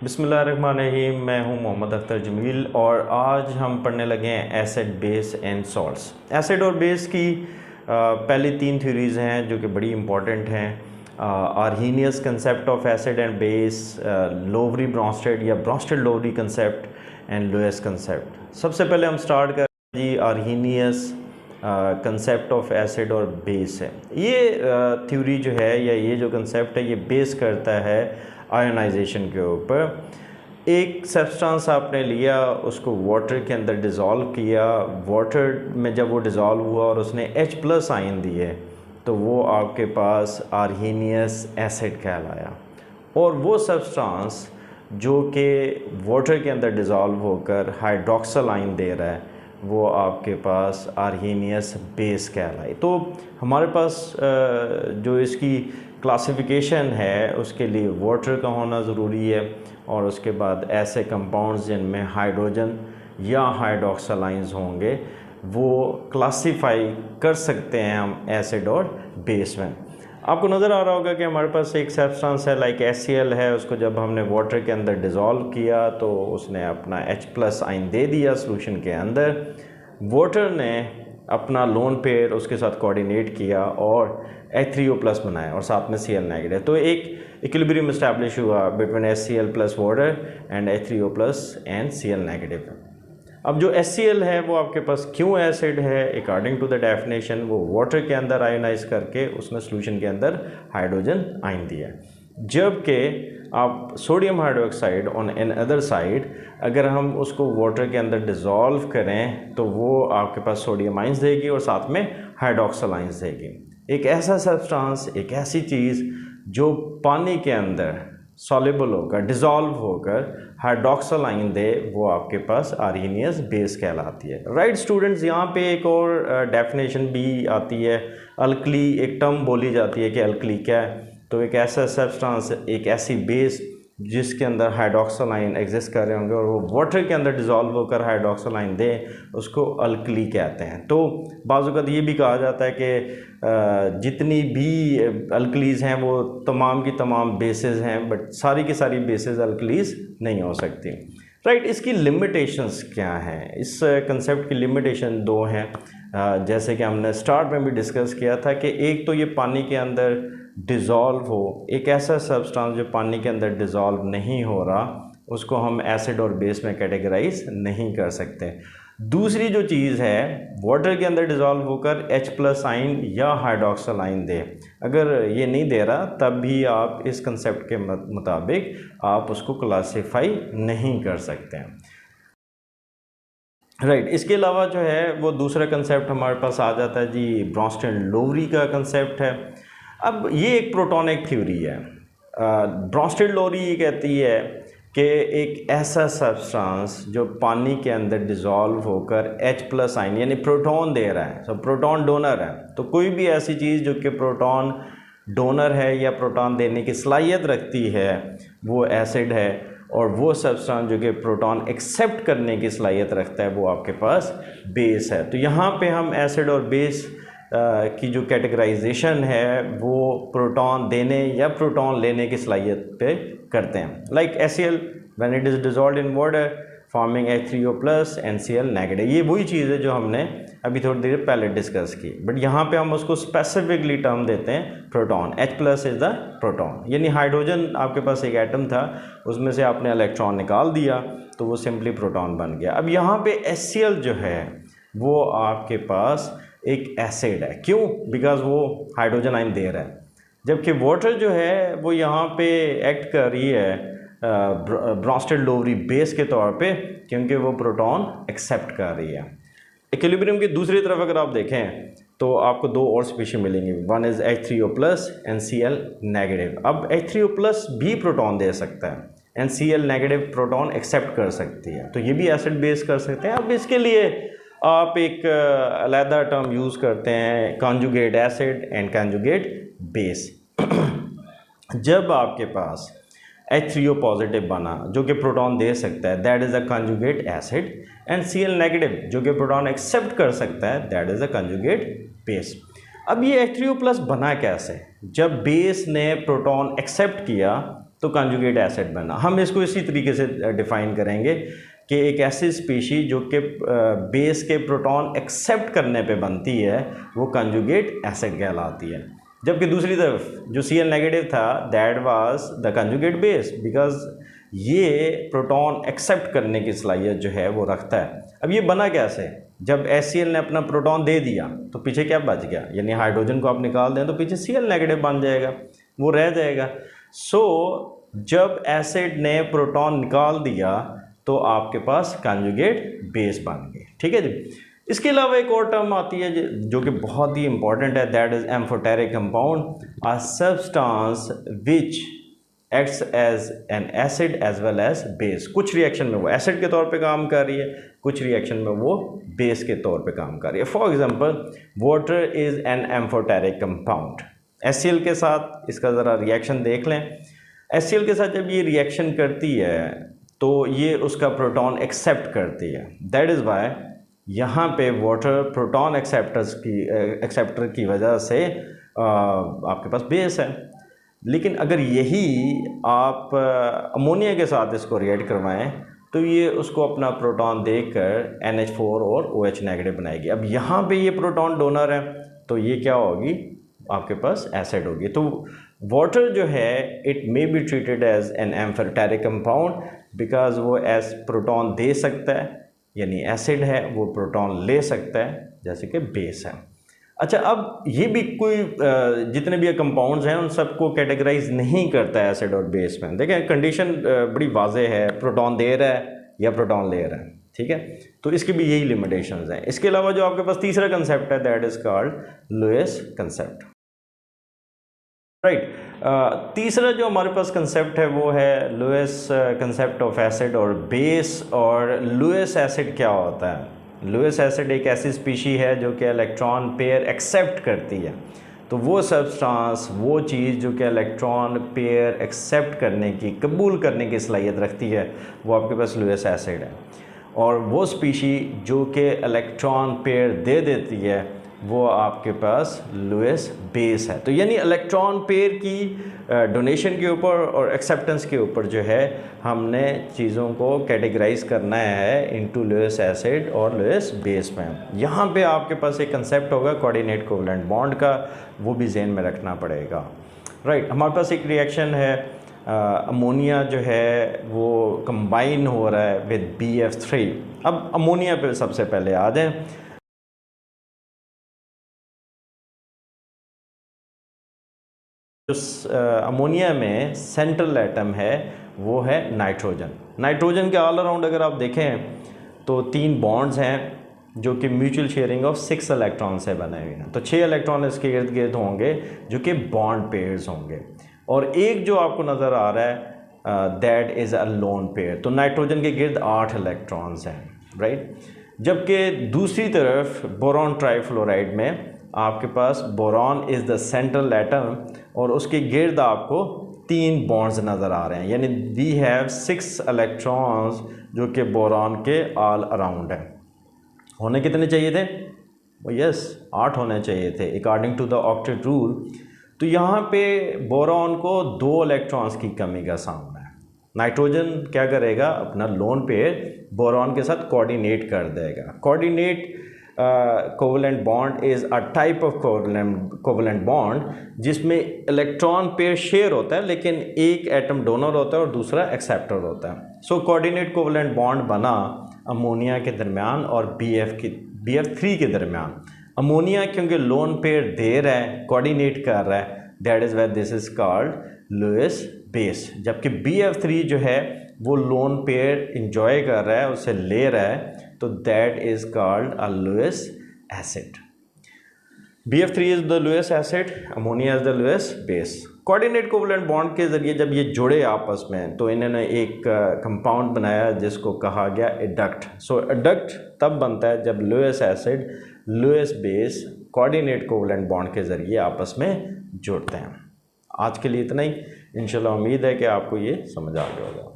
बिस्मिल्लाहिर्रहमानिर्रहीम। मैं हूं मोहम्मद अख्तर जमील और आज हम पढ़ने लगे हैं acid base and salts. Acid और बेस की पहली तीन थ्योरीज़ हैं जो कि बड़ी इंपॉर्टेंट हैं। Arrhenius concept of acid and base, Lowry Bronsted या Bronsted Lowry concept and Lewis concept. सबसे पहले हम स्टार्ट कर जी आर्हीनियस कंसेप्ट ऑफ एसिड और बेस है। ये थ्योरी जो है या ये जो कंसेप्ट है ये बेस करता है आयोनाइजेशन के ऊपर। एक सब्सटेंस आपने लिया, उसको वाटर के अंदर डिज़ोल्व किया, वाटर में जब वो डिज़ोल्व हुआ और उसने H+ आयन दिए तो वो आपके पास आर्हीनियस एसिड कहलाया। और वो सब्सटेंस जो कि वाटर के अंदर डिज़ोल्व होकर हाइड्रोक्सिल आयन दे रहा है वो आपके पास आर्हीनियस बेस कहलाई। तो हमारे पास जो इसकी क्लासिफिकेशन है उसके लिए वाटर का होना ज़रूरी है और उसके बाद ऐसे कंपाउंड्स जिनमें हाइड्रोजन या हाइड्रोक्सिल आयंस होंगे वो क्लासिफाई कर सकते हैं हम एसिड और बेस में। आपको नज़र आ रहा होगा कि हमारे पास एक सब्सटेंस है लाइक HCl है, उसको जब हमने वाटर के अंदर डिज़ोल्व किया तो उसने अपना H+ आयन दे दिया सोल्यूशन के अंदर। वाटर ने अपना लोन पेयर उसके साथ कोऑर्डिनेट किया और H3O+ बनाया और साथ में Cl नेगेटिव। तो एक इक्विलिब्रियम इस्टेब्लिश हुआ between HCl plus water and H3O+ and Cl negative. अब जो HCl है वो आपके पास क्यों एसिड है, अकॉर्डिंग टू द डेफिनेशन वो वाटर के अंदर आयोनाइज करके उसने सोल्यूशन के अंदर हाइड्रोजन आयन दिया। जबकि आप sodium hydroxide on an other side अगर हम उसको वाटर के अंदर डिज़ोल्व करें तो वो आपके पास सोडियम आयंस देगी और साथ में हाइड्रोक्सिल आयंस देगी। एक ऐसा सब्सटेंस, एक ऐसी चीज़ जो पानी के अंदर सॉल्युबल होकर डिज़ोल्व होकर हाइड्रोक्सिल आयन दे वो आपके पास आर्हीनियस बेस कहलाती है। राइट स्टूडेंट्स, यहाँ पे एक और डेफिनेशन भी आती है, अल्कली एक टर्म बोली जाती है कि अल्कली क्या है। तो एक ऐसा सब्सटेंस, एक ऐसी बेस जिसके अंदर हाइड्रोक्सिल आयन एग्जिस्ट कर रहे होंगे और वो वाटर के अंदर डिज़ोल्व होकर हाइड्रोक्सिल आयन दे उसको अल्कली कहते हैं। तो बाज़ वक़्त ये भी कहा जाता है कि जितनी भी अल्कलीज़ हैं वो तमाम की तमाम बेसेस हैं, बट सारी की सारी बेसेस अल्कलीज़ नहीं हो सकती। राइट, इसकी लिमिटेशंस क्या हैं? इस कंसेप्ट की लिमिटेशन दो हैं, जैसे कि हमने स्टार्ट में भी डिस्कस किया था कि एक तो ये पानी के अंदर डिज़ोल्व हो, एक ऐसा सब्सटेंस जो पानी के अंदर डिज़ोल्व नहीं हो रहा उसको हम एसिड और बेस में कैटेगराइज नहीं कर सकते। दूसरी जो चीज़ है वाटर के अंदर डिज़ोल्व होकर H+ आयन या हाइड्रोक्सिल आयन दे, अगर ये नहीं दे रहा तब भी आप इस कंसेप्ट के मुताबिक आप उसको क्लासीफाई नहीं कर सकते हैं। राइट, इसके अलावा जो है वो दूसरा कंसेप्ट हमारे पास आ जाता है जी ब्रॉन्स्टेड लोवरी का कंसेप्ट है। अब ये एक प्रोटॉनिक थ्योरी है। ब्रॉन्स्टेड लोवरी ये कहती है कि एक ऐसा सब्सटेंस जो पानी के अंदर डिज़ोल्व होकर H+ आयन यानी प्रोटॉन दे रहा है, सब प्रोटॉन डोनर है। तो कोई भी ऐसी चीज़ जो कि प्रोटॉन डोनर है या प्रोटॉन देने की सलाहियत रखती है वो एसिड है, और वो सब्सटेंस जो कि प्रोटॉन एक्सेप्ट करने की सलाहियत रखता है वो आपके पास बेस है। तो यहाँ पे हम एसिड और बेस की जो कैटेगराइजेशन है वो प्रोटॉन देने या प्रोटॉन लेने की सलाहियत पे करते हैं। Like HCl when it is dissolved in water forming H3O+ and Cl negative. ये वही चीज़ है जो हमने अभी थोड़ी देर पहले डिस्कस की, बट यहाँ पे हम उसको स्पेसिफिकली टर्म देते हैं proton. H+ is the proton, यानी हाइड्रोजन आपके पास एक एटम था, उसमें से आपने इलेक्ट्रॉन निकाल दिया तो वो सिंपली प्रोटॉन बन गया। अब यहाँ पे HCl जो है वो आपके पास एक एसिड है। क्यों? बिकॉज वो हाइड्रोजन आयन दे रहा है, जबकि वाटर जो है वो यहाँ पे एक्ट कर रही है ब्रॉन्स्टेड लोवरी बेस के तौर पे, क्योंकि वो प्रोटॉन एक्सेप्ट कर रही है। इक्विलिब्रियम की दूसरी तरफ अगर आप देखें तो आपको दो और स्पीशीज मिलेंगी, one is H3O+ and Cl negative. अब H3O+ भी प्रोटॉन दे सकता है and Cl negative proton accept कर सकती है, तो ये भी एसिड बेस कर सकते हैं। अब इसके लिए आप एक अलहदा टर्म यूज़ करते हैं, conjugate acid and conjugate base. जब आपके पास H3O पॉजिटिव बना जो कि प्रोटॉन दे सकता है, that is a conjugate acid, and Cl negative जो कि प्रोटॉन एक्सेप्ट कर सकता है, that is a conjugate base. अब ये H3O+ बना कैसे? जब बेस ने प्रोटॉन एक्सेप्ट किया तो कंजुगेट एसिड बना। हम इसको इसी तरीके से डिफ़ाइन करेंगे कि एक ऐसी स्पीशी जो कि बेस के प्रोटॉन एक्सेप्ट करने पे बनती है वो कंजुगेट एसिड कहलाती है। जबकि दूसरी तरफ जो Cl नेगेटिव था that was the conjugate base, because ये प्रोटॉन एक्सेप्ट करने की सलाहियत जो है वो रखता है। अब ये बना कैसे? जब HCl ने अपना प्रोटॉन दे दिया तो पीछे क्या बच गया, यानी हाइड्रोजन को आप निकाल दें तो पीछे Cl नेगेटिव बन जाएगा, वो रह जाएगा। सो जब एसिड ने प्रोटॉन निकाल दिया तो आपके पास कंजुगेट बेस बन गए। ठीक है जी। इसके अलावा एक और टर्म आती है जो कि बहुत ही इंपॉर्टेंट है, that is amphoteric compound, a substance which acts as an acid as well as base. कुछ रिएक्शन में वो एसिड के तौर पे काम कर रही है, कुछ रिएक्शन में वो बेस के तौर पे काम कर रही है। For example water is an amphoteric compound. HCl के साथ इसका ज़रा रिएक्शन देख लें। HCl के साथ जब ये रिएक्शन करती है तो ये उसका प्रोटॉन एक्सेप्ट करती है, दैट इज़ वाई यहाँ पे वाटर प्रोटॉन एक्सेप्टर की वजह से आपके पास बेस है। लेकिन अगर यही आप अमोनिया के साथ इसको रिएक्ट करवाएं तो ये उसको अपना प्रोटॉन देकर NH4 और OH नेगेटिव बनाएगी। अब यहाँ पे ये प्रोटॉन डोनर है तो ये क्या होगी, आपके पास एसिड होगी। तो वाटर जो है it may be treated as an amphoteric compound because वो एस प्रोटॉन दे सकता है, यानी एसिड है, वो प्रोटॉन ले सकता है जैसे कि बेस है। अच्छा, अब ये भी कोई जितने भी कंपाउंड्स हैं उन सबको कैटेगराइज नहीं करता है एसिड और बेस में। देखें कंडीशन बड़ी वाज़ेह है, प्रोटॉन दे रहा है या प्रोटॉन ले रहा है, ठीक है। तो इसकी भी यही लिमिटेशंस हैं। इसके अलावा जो आपके पास तीसरा कंसेप्ट है that is called Lewis concept, right. तीसरा जो हमारे पास कंसेप्ट है वो है लुईस कंसेप्ट ऑफ एसिड और बेस। और लुईस एसिड क्या होता है? लुईस एसिड एक ऐसी स्पीशी है जो कि इलेक्ट्रॉन पेयर एक्सेप्ट करती है। तो वो सब्सटेंस, वो चीज़ जो कि इलेक्ट्रॉन पेयर एक्सेप्ट करने की, कबूल करने की सलाहियत रखती है, वो आपके पास लुईस एसिड है। और वो स्पीशी जो कि इलेक्ट्रॉन पेयर दे देती है वो आपके पास लुईस बेस है। तो यानी इलेक्ट्रॉन पेयर की डोनेशन के ऊपर और एक्सेप्टेंस के ऊपर जो है हमने चीज़ों को कैटेगराइज करना है इनटू लुईस एसिड और लुईस बेस में। यहाँ पे आपके पास एक कंसेप्ट होगा कोऑर्डिनेट कोवलेंट बॉन्ड का, वो भी ज़हन में रखना पड़ेगा, राइट। हमारे पास एक रिएक्शन है, अमोनिया जो है वो कंबाइन हो रहा है विद BF3। अब अमोनिया पे सबसे पहले आ जाएं। अमोनिया में सेंट्रल एटम है वो है नाइट्रोजन। नाइट्रोजन के ऑल अराउंड अगर आप देखें तो 3 बॉन्ड्स हैं जो कि म्यूचुअल शेयरिंग ऑफ 6 इलेक्ट्रॉन से बने हुए हैं। तो 6 इलेक्ट्रॉन इसके इर्द गिर्द होंगे जो कि बॉन्ड पेयर्स होंगे, और एक जो आपको नज़र आ रहा है that is a lone pair. तो नाइट्रोजन के गिर्द 8 इलेक्ट्रॉन्स हैं, राइट। जबकि दूसरी तरफ बोरॉन ट्राइफ्लोराइड में आपके पास boron is the central atom और उसके गिर्द आपको 3 बॉन्ड्स नज़र आ रहे हैं, यानी वी हैव 6 इलेक्ट्रॉन्स जो कि बोरॉन के ऑल अराउंड हैं। होने कितने चाहिए थे? यस 8 होने चाहिए थे according to the octet rule. तो यहाँ पे बोरॉन को 2 इलेक्ट्रॉन्स की कमी का सामना है। नाइट्रोजन क्या करेगा, अपना लोन पेयर बोरॉन के साथ कोऑर्डिनेट कर देगा। Coordinate covalent bond is a type of covalent bond जिसमें इलेक्ट्रॉन पेयर शेयर होता है लेकिन एक एटम डोनर होता है और दूसरा एक्सेप्टर होता है। सो कोऑर्डिनेट कोवलेंट बॉन्ड बना अमोनिया के दरमियान और BF3 के दरमियान। अमोनिया क्योंकि लोन पेयर दे रहा है, कोऑर्डिनेट कर रहा है, that is why this is called Lewis base. जबकि BF3 जो है वो लोन पेयर इंजॉय कर रहा है, उसे ले रहा है, तो that is called a Lewis acid. BF3 is the Lewis acid, ammonia is the Lewis base. Coordinate covalent bond के ज़रिए जब ये जुड़े आपस में तो इन्होंने एक कंपाउंड बनाया जिसको कहा गया एडक्ट। सो एडक्ट तब बनता है जब Lewis acid Lewis base coordinate covalent bond के ज़रिए आपस में जुड़ते हैं। आज के लिए इतना ही। इंशाल्लाह उम्मीद है कि आपको ये समझ आ गया होगा।